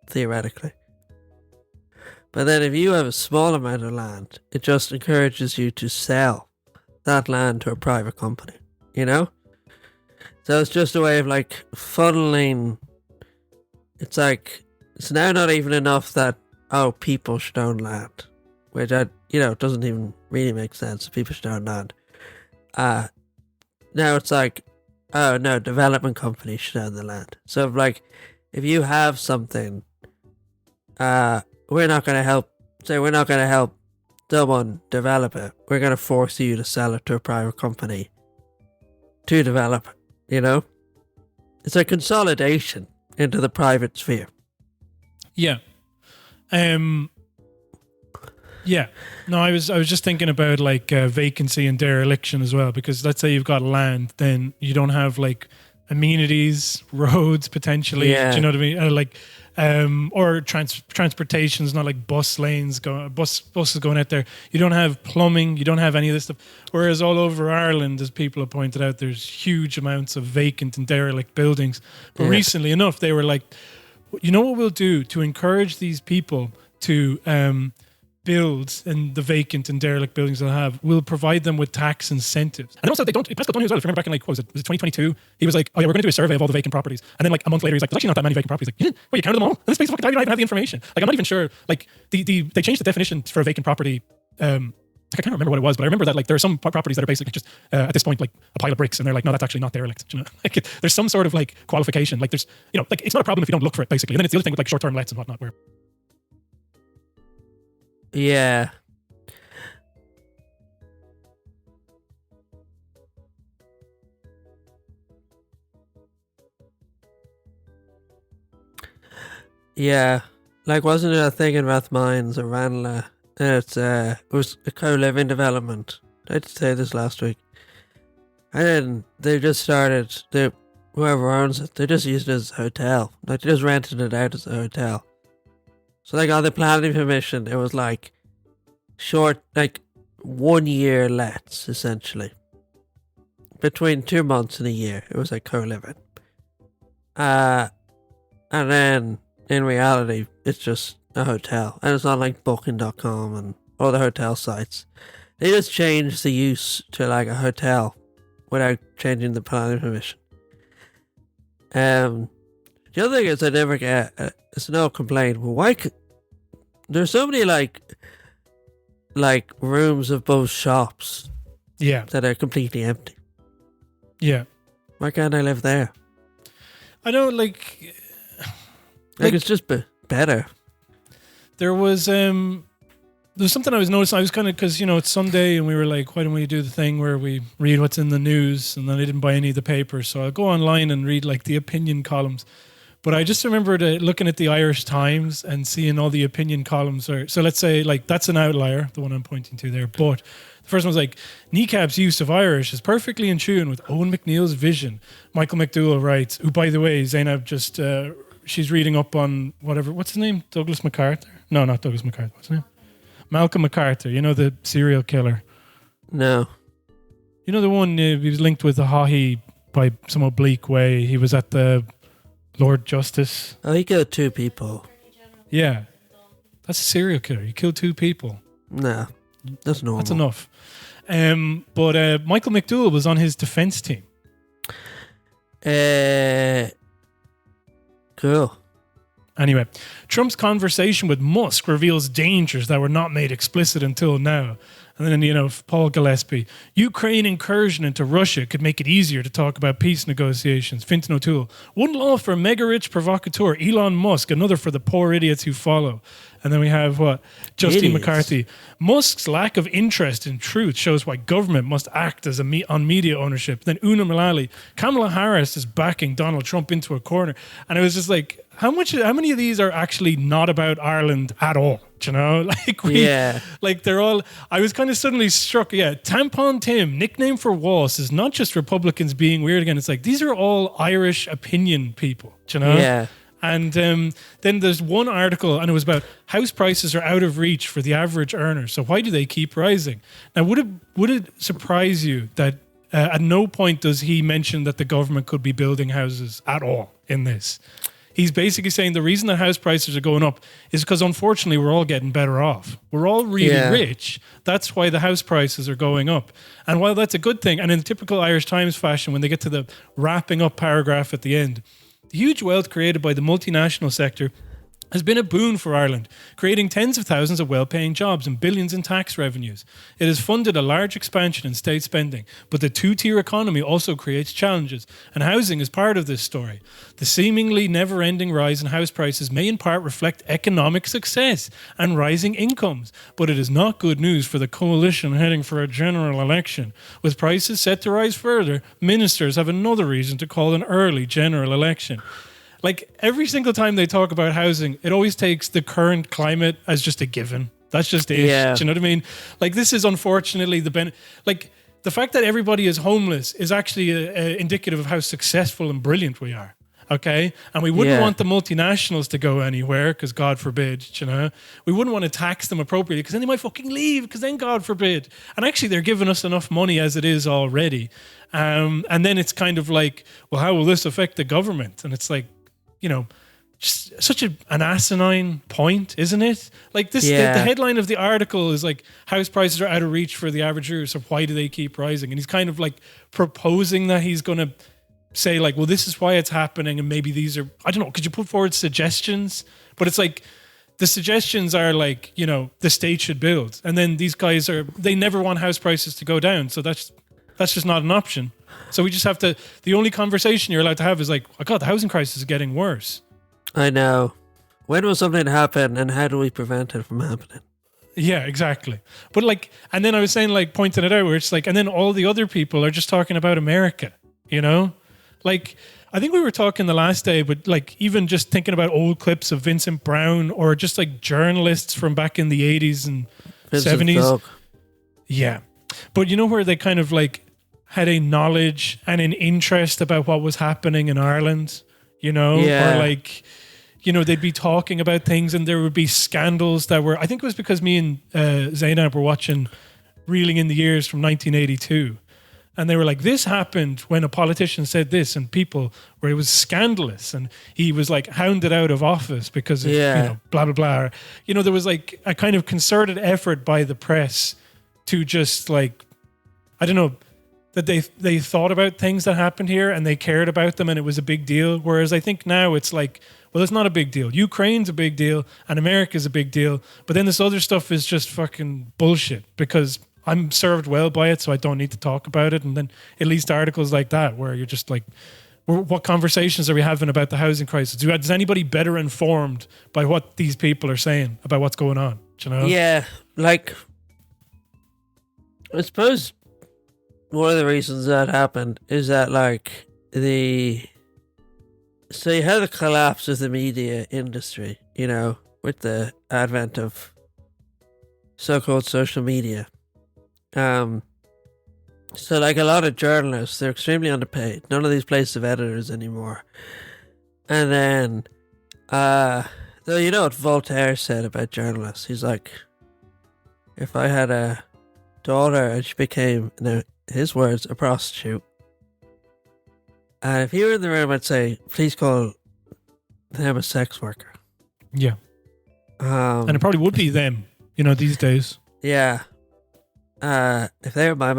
theoretically. But then if you have a small amount of land, it just encourages you to sell that land to a private company, you know? So it's just a way of like funneling. It's like, it's now not even enough that, oh, people should own land, which it doesn't even really make sense if people should own land. Now it's like, oh no, development companies should own the land. So if you have something, we're not going to help someone develop it. We're going to force you to sell it to a private company to develop it, you know? It's a consolidation into the private sphere. Yeah. Yeah. No, I was just thinking about like vacancy and dereliction as well, because let's say you've got land, then you don't have like amenities, roads potentially. Yeah. Do you know what I mean? Or transportation's not like buses going out there. You don't have plumbing. You don't have any of this stuff. Whereas all over Ireland, as people have pointed out, there's huge amounts of vacant and derelict buildings. But recently enough, they were like, you know what we'll do to encourage these people to build in the vacant and derelict buildings they'll have, we'll provide them with tax incentives. And also, Prescott Donoghue as well, if you remember back in like, was it 2022? He was like, oh yeah, we're going to do a survey of all the vacant properties. And then like a month later, he's like, there's actually not that many vacant properties. Like, well, you counted them all? In this space of fucking time, you don't even have the information. Like, I'm not even sure, like, they changed the definition for a vacant property. I can't remember what it was, but I remember that like there are some properties that are basically just at this point like a pile of bricks, and they're like, no, that's actually not derelict. You know, like there's some sort of like qualification. Like there's, you know, like it's not a problem if you don't look for it, basically. And then it's the other thing with like short-term lets and whatnot, where yeah. Yeah, like wasn't it a thing in Rathmines or Ranelagh? It was a co-living development. I did say this last week. And then they just started, whoever owns it, they just used it as a hotel. Like they just rented it out as a hotel. So like on the planning permission, it was like short, like 1 year lets, essentially. Between 2 months and a year, it was like co-living. And then in reality, it's just a hotel. And it's not like booking.com and other hotel sites. They just changed the use to like a hotel without changing the planning permission. The other thing is I never get, it's no complaint, but why there's so many like rooms of both shops that are completely empty. Yeah. Why can't I live there? I know, like it's just better. There was something I was noticing. I was kind of, because, you know, it's Sunday and we were like, why don't we do the thing where we read what's in the news? And then I didn't buy any of the papers. So I'll go online and read like the opinion columns. But I just remember looking at the Irish Times and seeing all the opinion columns. So let's say like that's an outlier, the one I'm pointing to there. But the first one was like, Kneecap's use of Irish is perfectly in tune with Owen McNeill's vision. Michael McDougall writes, who, by the way, Zainab just... she's reading up on whatever, what's his name? Douglas MacArthur? No, not Douglas MacArthur. What's his name? Malcolm MacArthur. You know, the serial killer. No. You know the one he was linked with the Haughey by some oblique way. He was at the Lord Justice. Oh, he killed 2 people. Yeah. That's a serial killer. He killed 2 people. No. That's normal. That's enough. But Michael McDowell was on his defense team. Cool. Anyway, Trump's conversation with Musk reveals dangers that were not made explicit until now. And then, you know, Paul Gillespie, Ukraine incursion into Russia could make it easier to talk about peace negotiations. Fintan O'Toole, one law for mega-rich provocateur Elon Musk, another for the poor idiots who follow. And then we have, Justine McCarthy. Musk's lack of interest in truth shows why government must act as on media ownership. Then Una Mullally, Kamala Harris is backing Donald Trump into a corner. And it was just like, how many of these are actually not about Ireland at all? Do you know? Like they're all, I was kind of suddenly struck. Yeah. Tampon Tim, nickname for Wass, is not just Republicans being weird again. It's like, these are all Irish opinion people. Do you know? Yeah. And then there's one article, and it was about house prices are out of reach for the average earner. So why do they keep rising? Now, would it surprise you that at no point does he mention that the government could be building houses at all in this? He's basically saying the reason that house prices are going up is because, unfortunately, we're all getting better off. We're all really rich. That's why the house prices are going up. And while that's a good thing, and in typical Irish Times fashion, when they get to the wrapping up paragraph at the end, the huge wealth created by the multinational sector has been a boon for Ireland, creating tens of thousands of well-paying jobs and billions in tax revenues. It has funded a large expansion in state spending, but the two-tier economy also creates challenges, and housing is part of this story. The seemingly never-ending rise in house prices may in part reflect economic success and rising incomes, but it is not good news for the coalition heading for a general election. With prices set to rise further, ministers have another reason to call an early general election. Like, every single time they talk about housing, it always takes the current climate as just a given. That's just it. Yeah. Do you know what I mean? Like, this is unfortunately like, the fact that everybody is homeless is actually indicative of how successful and brilliant we are. Okay? And we wouldn't want the multinationals to go anywhere, because God forbid, you know? We wouldn't want to tax them appropriately, because then they might fucking leave, because then God forbid. And actually, they're giving us enough money as it is already. And then it's kind of like, well, how will this affect the government? And it's like, you know, just such an asinine point, isn't it? Like this, the headline of the article is like, house prices are out of reach for the average viewer, so why do they keep rising? And he's kind of like proposing that he's going to say like, well, this is why it's happening, and maybe these are, I don't know, could you put forward suggestions? But it's like, the suggestions are like, you know, the state should build. And then these guys they never want house prices to go down, so that's just not an option. So we just have to, the only conversation you're allowed to have is like, oh God, the housing crisis is getting worse. I know. When will something happen, and how do we prevent it from happening? Yeah, exactly. But like, and then I was saying, like, pointing it out where it's like, and then all the other people are just talking about America, you know? Like, I think we were talking the last day, but like, even just thinking about old clips of Vincent Brown, or just like journalists from back in the 80s and Vincent 70s. Dog. Yeah. But you know where they kind of like had a knowledge and an interest about what was happening in Ireland, you know? Yeah. Or like, you know, they'd be talking about things, and there would be scandals that were, I think it was because me and Zainab were watching Reeling in the Years from 1982. And they were like, this happened when a politician said this, and people, where it was scandalous, and he was like hounded out of office because of, you know, blah, blah, blah. You know, there was like a kind of concerted effort by the press to just like, I don't know, that they thought about things that happened here, and they cared about them, and it was a big deal. Whereas I think now it's like, well, it's not a big deal. Ukraine's a big deal, and America's a big deal. But then this other stuff is just fucking bullshit, because I'm served well by it, so I don't need to talk about it. And then at least articles like that, where you're just like, what conversations are we having about the housing crisis? Is anybody better informed by what these people are saying about what's going on? Do you know? Yeah, like, I suppose one of the reasons that happened is that, like, so you had the collapse of the media industry, you know, with the advent of so-called social media. So, like, a lot of journalists, they're extremely underpaid. None of these places have editors anymore. And then the So you know what Voltaire said about journalists? He's like, if I had a daughter and she became, in his words, a prostitute, and if you were in the room, I'd say, please call them a sex worker. Yeah. And it probably would be them, these days. Yeah. If they were my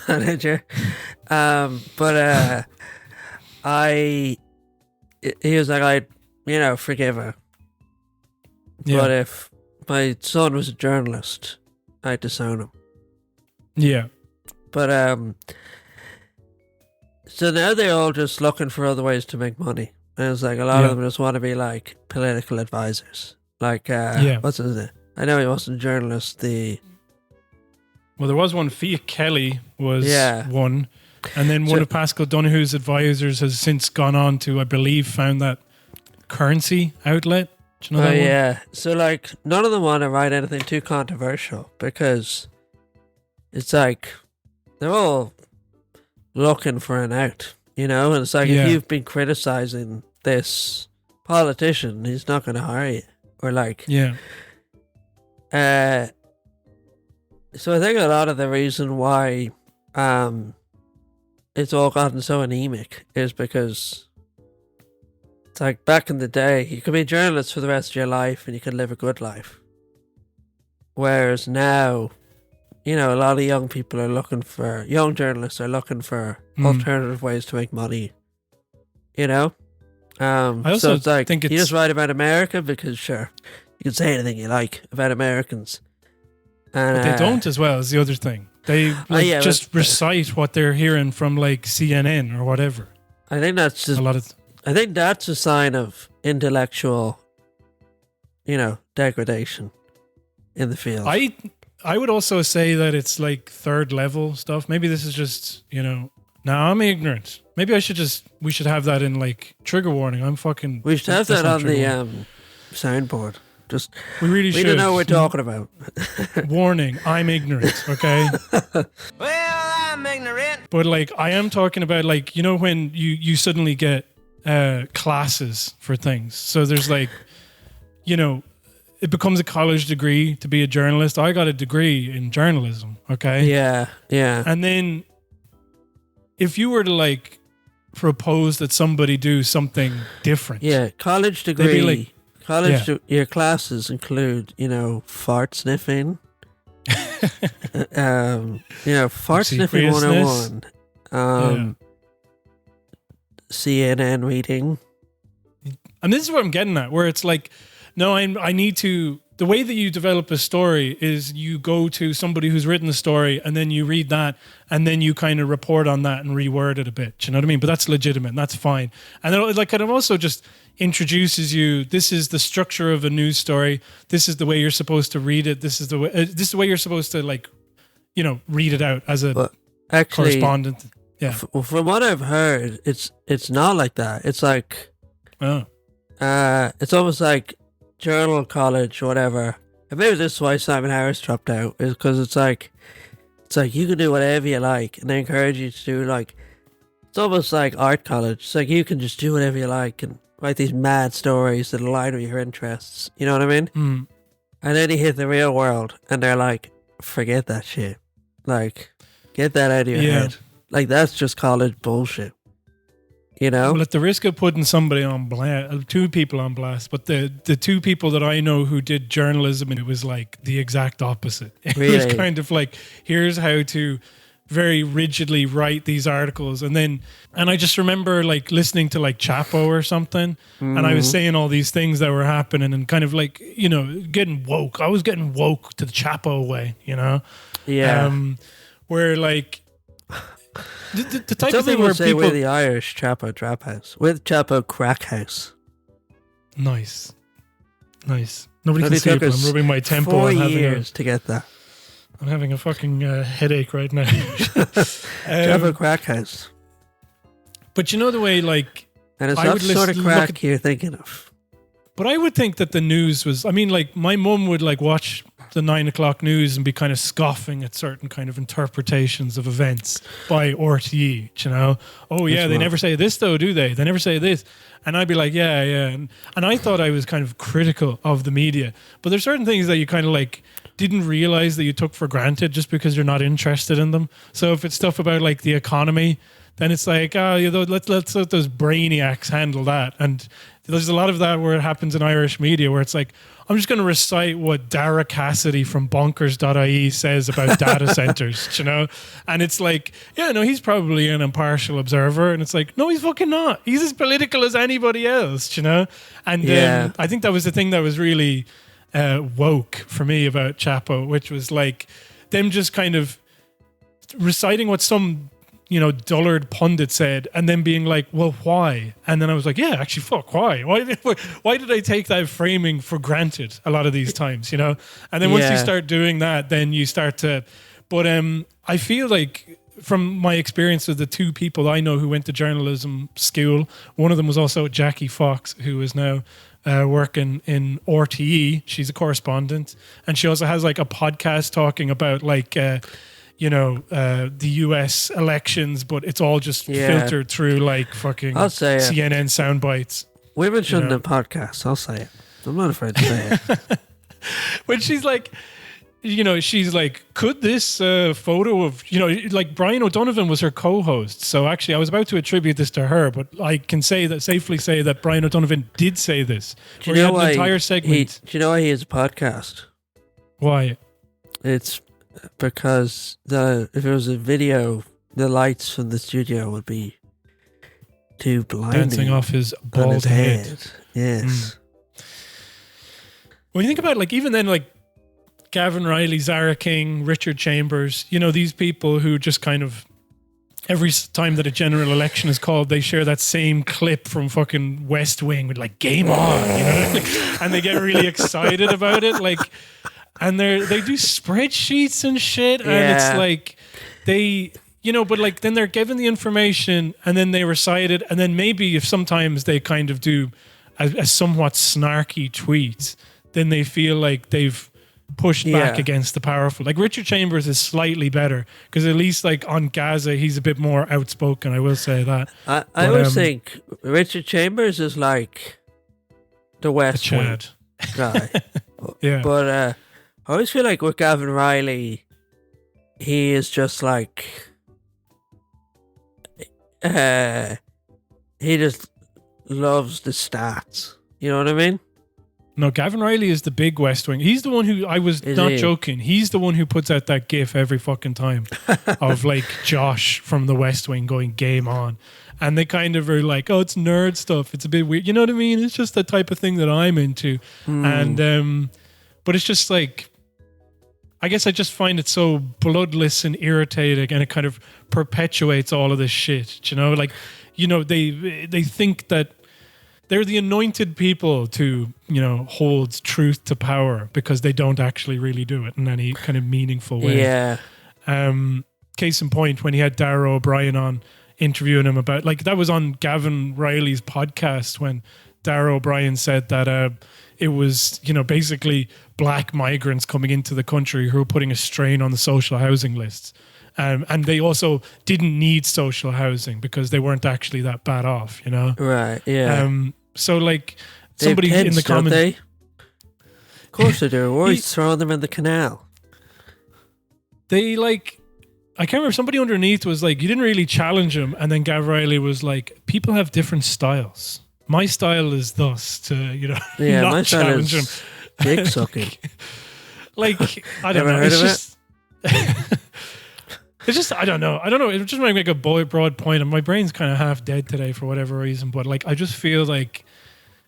manager. He was like, I'd, forgive her. Yeah. But if my son was a journalist, I'd disown him. Yeah. But, so now they're all just looking for other ways to make money. And it's like a lot of them just want to be like political advisors. Like, what's his name? I know he wasn't a journalist. Well, there was one. Fia Kelly was one. And then one of Pascal Donoghue's advisors has since gone on to, I believe, found that currency outlet. Do you know that one? Yeah. So, like, none of them want to write anything too controversial because it's like they're all looking for an out, And it's like if you've been criticizing this politician, he's not going to hire you. Or like... Yeah. So I think a lot of the reason why it's all gotten so anemic is because it's like back in the day, you could be a journalist for the rest of your life and you could live a good life. Whereas now, a lot of young journalists are looking for alternative ways to make money. I also so it's like, think you just write about America because sure, you can say anything you like about Americans. And, but they don't as well as the other thing. They just recite what they're hearing from like CNN or whatever. I think that's just I think that's a sign of intellectual, degradation in the field. I would also say that it's like third level stuff. Maybe this is just, now I'm ignorant. Maybe we should have that in like trigger warning. We should have that on the soundboard. We don't know what we're talking about. Warning, I'm ignorant, okay? Well, I'm ignorant. But like, I am talking about like, when you suddenly get classes for things. So there's like, it becomes a college degree to be a journalist. I got a degree in journalism, okay? Yeah. And then if you were to like propose that somebody do something different. Yeah, college degree. Your classes include, fart sniffing, fart sniffing 101, CNN reading. And this is what I'm getting at, where it's like, no, I need to, the way that you develop a story is you go to somebody who's written the story and then you read that and then you kind of report on that and reword it a bit. Do you know what I mean? But that's legitimate and that's fine. And then like kind of also just introduces you, this is the structure of a news story. This is the way you're supposed to read it. This is the way you're supposed to like, read it out as a correspondent. Yeah. From what I've heard, it's not like that. It's like, it's almost like journal college, whatever. And maybe this is why Simon Harris dropped out, is because it's like you can do whatever you like, and they encourage you to do like, it's almost like art college. It's like you can just do whatever you like and write these mad stories that align with your interests. You know what I mean? Mm. And then you hit the real world, and they're like, forget that shit. Like, get that out of your head. Like, that's just college bullshit. Well, at the risk of putting somebody on blast, two people on blast, but the two people that I know who did journalism, and it was like the exact opposite. It was kind of like, here's how to very rigidly write these articles. And I just remember like listening to like Chapo or something, and I was saying all these things that were happening and kind of like, getting woke. I was getting woke to the Chapo way, Yeah. Where like, the type Some of thing people where say we're the Irish Chapo Trap House. We're the Chapo Crack House. Nice. Nobody can see it, but I'm rubbing my temple. 4 years to get that. I'm having a fucking headache right now. Chapo Crack House. But the way, like... And it's not the sort of crack you're thinking of. But I would think that the news was, I mean, like my mum would like watch the 9 o'clock news and be kind of scoffing at certain kind of interpretations of events by RTE, you know? Oh yeah, they never say this though, do they? They never say this. And I'd be like, yeah. And I thought I was kind of critical of the media. But there's certain things that you kind of like didn't realize that you took for granted just because you're not interested in them. So if it's stuff about like the economy, then it's like, let's let those brainiacs handle that. And there's a lot of that where it happens in Irish media where it's like, I'm just going to recite what Dara Cassidy from bonkers.ie says about data centers, you know? And it's like, yeah, no, he's probably an impartial observer. And it's like, no, he's fucking not. He's as political as anybody else, you know? And I think that was the thing that was really woke for me about Chapo, which was like them just kind of reciting what some dullard pundit said and then being like, well, why? And then I was like, yeah, actually, fuck, why? Why did I take that framing for granted a lot of these times, you know? And then once you start doing that, then you start to... But I feel like from my experience with the two people I know who went to journalism school, one of them was also Jackie Fox, who is now working in RTE. She's a correspondent. And she also has like a podcast talking about like... the US elections, but it's all just filtered through like fucking CNN sound bites. Women shouldn't have podcasts, I'll say it. I'm not afraid to say it. When she's like, she's like, could this photo of, like Brian O'Donovan was her co-host. So actually I was about to attribute this to her, but I can safely say that Brian O'Donovan did say this. Do you know why an entire segment. Do you know why he has a podcast? Why? It's because if it was a video, the lights from the studio would be too blinding. Dancing off his bald head. Yes. When you think about like even then like Gavin Riley, Zara King, Richard Chambers, these people who just kind of every time that a general election is called, they share that same clip from fucking West Wing with like game on, and they get really excited about it, like. And they do spreadsheets and shit, and it's like they, but like then they're given the information and then they recite it, and then maybe if sometimes they kind of do a somewhat snarky tweet, then they feel like they've pushed back against the powerful. Like Richard Chambers is slightly better because at least like on Gaza he's a bit more outspoken. I will say that. I always think Richard Chambers is like the West Wing guy. Yeah, but. I always feel like with Gavin Riley, he is just like, he just loves the stats. You know what I mean? No, Gavin Riley is the big West Wing. He's the one who, I was not joking, he's the one who puts out that gif every fucking time of like Josh from the West Wing going game on. And they kind of are like, oh, it's nerd stuff. It's a bit weird. You know what I mean? It's just the type of thing that I'm into. And, but it's just like, I guess I just find it so bloodless and irritating, and it kind of perpetuates all of this shit. Like, they think that they're the anointed people to, hold truth to power because they don't actually really do it in any kind of meaningful way. Yeah. Case in point, when he had Dara O'Brien on interviewing him about, like, that was on Gavin Riley's podcast when Dara O'Brien said that it was, basically black migrants coming into the country who were putting a strain on the social housing lists. And they also didn't need social housing because they weren't actually that bad off, Right, yeah. So, like, somebody in the comments... They? Of course they do. We're always throwing them in the canal. They, like... I can't remember, somebody underneath was like, you didn't really challenge him. And then Gav Riley was like, people have different styles. My style is thus to, not challenge him. Dick sucking. Like, I don't know. It's just, it's just, I don't know. It just might make a broad point. And my brain's kind of half dead today for whatever reason. But like, I just feel like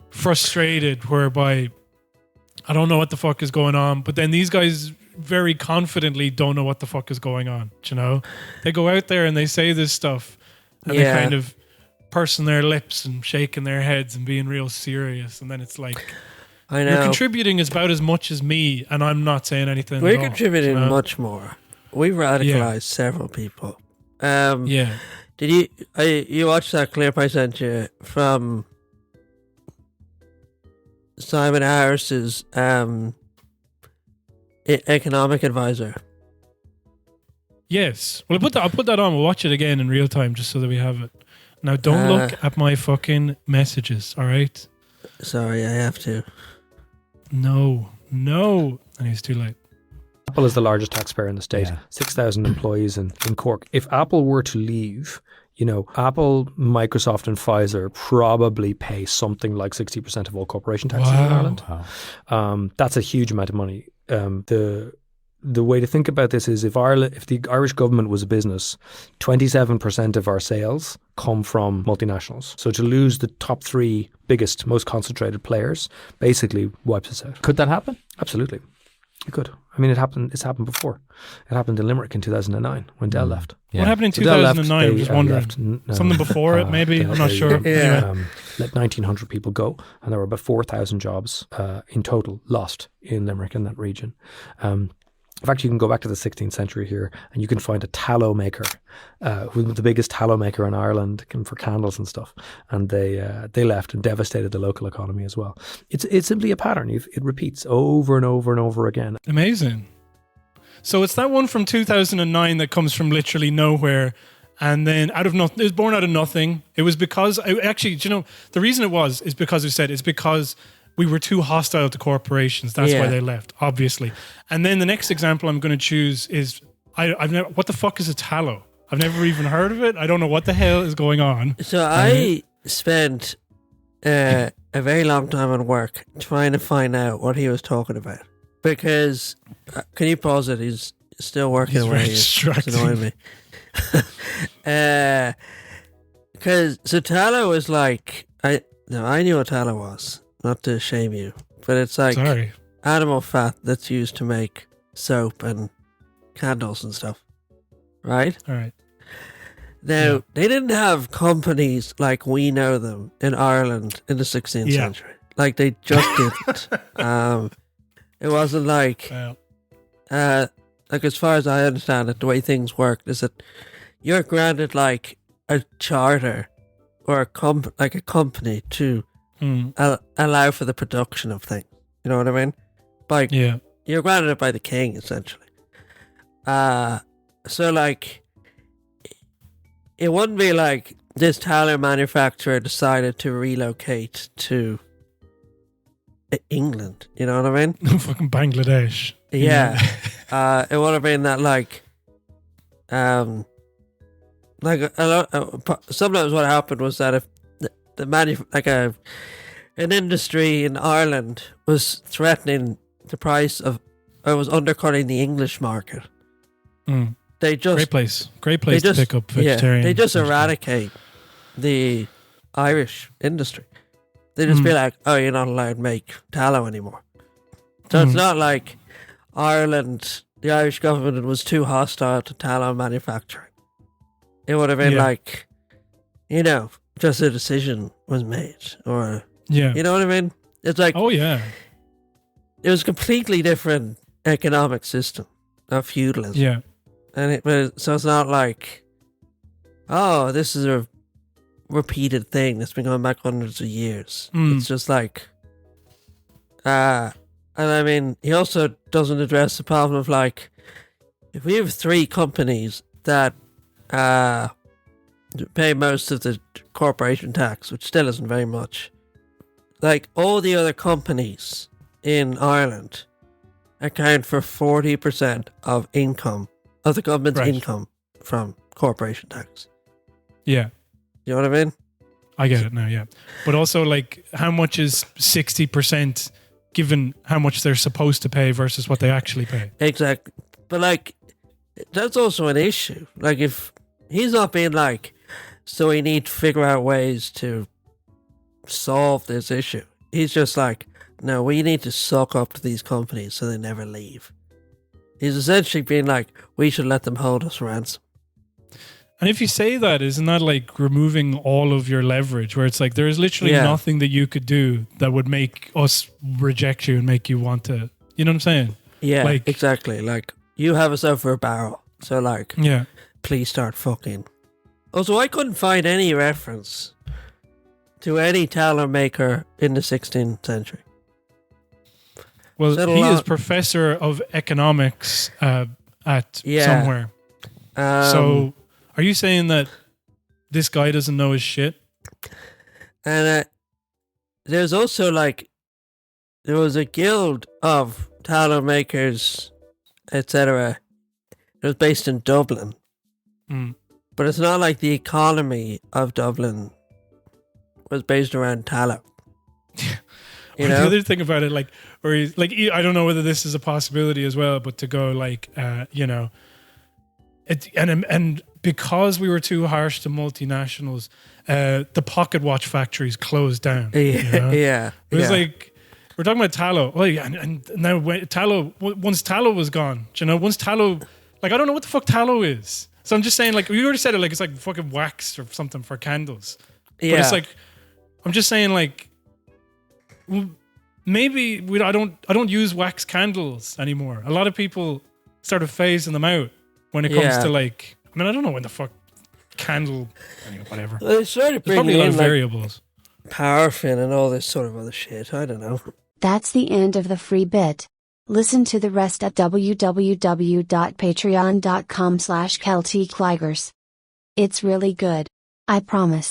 frustrated whereby I don't know what the fuck is going on. But then these guys very confidently don't know what the fuck is going on. They go out there and they say this stuff and they kind of pursing their lips and shaking their heads and being real serious. And then it's like, I know. You're contributing about as much as me, and I'm not saying anything. We're contributing much more. We radicalized several people. Yeah. Did you watch that clip I sent you from Simon Harris's economic advisor. Yes. Well, I'll put that on. We'll watch it again in real time just so that we have it. Now, don't look at my fucking messages, all right? Sorry, I have to. No. And it's too late. Apple is the largest taxpayer in the state. 6,000 employees in Cork. If Apple were to leave, Apple, Microsoft and Pfizer probably pay something like 60% of all corporation taxes in Ireland. Wow. That's a huge amount of money. The way to think about this is if the Irish government was a business, 27% of our sales come from multinationals. So to lose the top 3 biggest, most concentrated players basically wipes us out. Could that happen? Absolutely. It could. I mean, it's happened before. It happened in Limerick in 2009 when Dell left. Yeah. What happened in 2009? I'm just wondering. Something before it, maybe? I'm not sure. Let 1,900 people go, and there were about 4,000 jobs in total lost in Limerick in that region. In fact, you can go back to the 16th century here and you can find a tallow maker, who was the biggest tallow maker in Ireland for candles and stuff. And they left and devastated the local economy as well. It's simply a pattern. It repeats over and over and over again. Amazing. So it's that one from 2009 that comes from literally nowhere. And then it was born out of nothing. It was because, the reason it was is because it's because we were too hostile to corporations. That's why they left, obviously. And then the next example I'm going to choose is, what the fuck is a tallow? I've never even heard of it. I don't know what the hell is going on. So I spent a very long time at work trying to find out what he was talking about. Because, can you pause it? He's still working away. It's annoying me. Because tallow is like, I knew what tallow was. Not to shame you, but it's like animal fat that's used to make soap and candles and stuff. Right? All right. Now, they didn't have companies like we know them in Ireland in the 16th century. Like, they just didn't. It wasn't like, as far as I understand it, the way things work is that you're granted like a charter or a company to allow for the production of things. You know what I mean? You're granted it by the king, essentially. So, like, it wouldn't be like this tallow manufacturer decided to relocate to England. You know what I mean? Fucking Bangladesh. Yeah. It would have been that, like a lot. Sometimes what happened was that if an industry in Ireland was threatening the price of, or was undercutting the English market, they just great place to pick up vegetarian. They just eradicate the Irish industry. They just be like, oh, you're not allowed to make tallow anymore. So it's not like Ireland, the Irish government was too hostile to tallow manufacturing. It would have been like, just a decision was made, or you know what I mean? It's like, it was a completely different economic system of feudalism. Yeah, and so it's not like, oh, this is a repeated thing that's been going back hundreds of years. It's just like, and I mean, he also doesn't address the problem of like, if we have 3 companies that pay most of the corporation tax, which still isn't very much, like all the other companies in Ireland account for 40% of the government's income from corporation tax. Yeah. You know what I mean? I get it now, yeah. But also, like, how much is 60% given how much they're supposed to pay versus what they actually pay? Exactly. But, like, that's also an issue. Like, if he's not being like, so we need to figure out ways to solve this issue. He's just like, no, we need to suck up to these companies so they never leave. He's essentially being like, we should let them hold us ransom. And if you say that, isn't that like removing all of your leverage, where it's like there is literally nothing that you could do that would make us reject you and make you want to, you know what I'm saying? Yeah, like, exactly. Like, you have us over a barrel. So, like, please start fucking. Also, I couldn't find any reference to any tallow maker in the 16th century. Well, he is professor of economics at somewhere. So, are you saying that this guy doesn't know his shit? And there's also like, there was a guild of tallow makers, etc. It was based in Dublin. But it's not like the economy of Dublin was based around tallow. You know? The other thing about it, like, or like, I don't know whether this is a possibility as well, but to go like, you know, and because we were too harsh to multinationals, the pocket watch factories closed down. You know? Yeah. It was like, we're talking about tallow. Oh yeah, and now once tallow was gone, you know, once tallow, like, I don't know what the fuck tallow is. So I'm just saying, like, you already said it, like, it's like fucking wax or something for candles. Yeah. But it's like, I'm just saying, like, maybe I don't use wax candles anymore. A lot of people started phasing them out when it comes to, like, I mean, I don't know when the fuck candle, anyway, whatever. They started bringing probably a lot of like variables. Paraffin and all this sort of other shit. I don't know. That's the end of the free bit. Listen to the rest at www.patreon.com/KelticLigers. It's really good. I promise.